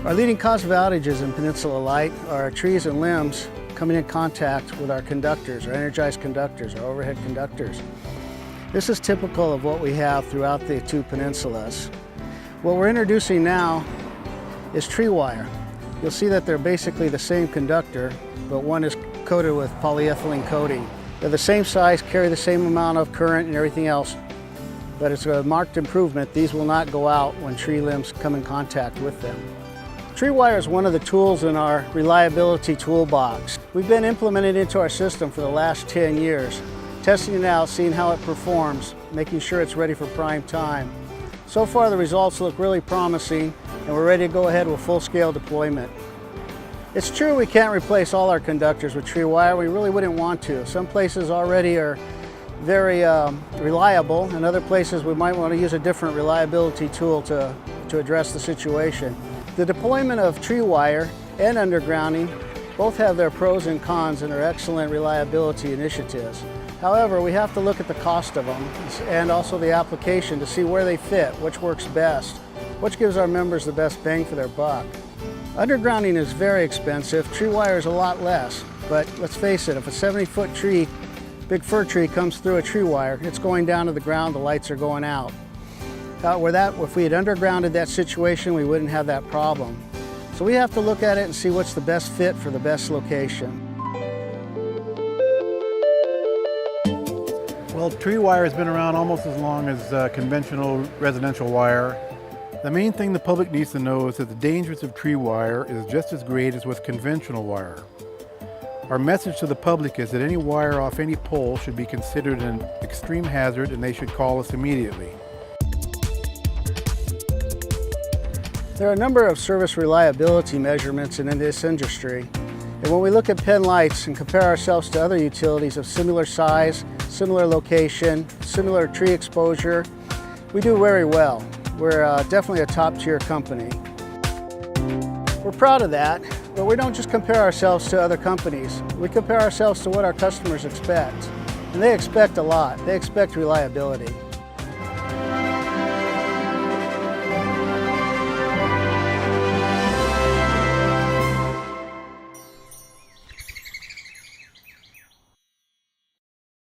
Our leading cause of outages in Peninsula Light are our trees and limbs coming in contact with our conductors, our energized conductors, our overhead conductors. This is typical of what we have throughout the two peninsulas. What we're introducing now is tree wire. You'll see that they're basically the same conductor, but one is coated with polyethylene coating. They're the same size, carry the same amount of current and everything else, but it's a marked improvement. These will not go out when tree limbs come in contact with them. Tree wire is one of the tools in our reliability toolbox. We've been implementing it into our system for the last 10 years, testing it out, seeing how it performs, making sure it's ready for prime time. So far the results look really promising and we're ready to go ahead with full-scale deployment. It's true we can't replace all our conductors with tree wire. We really wouldn't want to. Some places already are very reliable, and other places we might want to use a different reliability tool to address the situation. The deployment of tree wire and undergrounding both have their pros and cons and are excellent reliability initiatives. However, we have to look at the cost of them and also the application to see where they fit, which works best, which gives our members the best bang for their buck. Undergrounding is very expensive. Tree wire is a lot less, but let's face it, if a 70-foot tree, big fir tree comes through a tree wire, it's going down to the ground, the lights are going out. If we had undergrounded that situation, we wouldn't have that problem. So we have to look at it and see what's the best fit for the best location. Well, tree wire has been around almost as long as conventional residential wire. The main thing the public needs to know is that the dangers of tree wire is just as great as with conventional wire. Our message to the public is that any wire off any pole should be considered an extreme hazard and they should call us immediately. There are a number of service reliability measurements in this industry. And when we look at Penn Lights and compare ourselves to other utilities of similar size, similar location, similar tree exposure, we do very well. We're definitely a top-tier company. We're proud of that, but we don't just compare ourselves to other companies. We compare ourselves to what our customers expect. And they expect a lot. They expect reliability.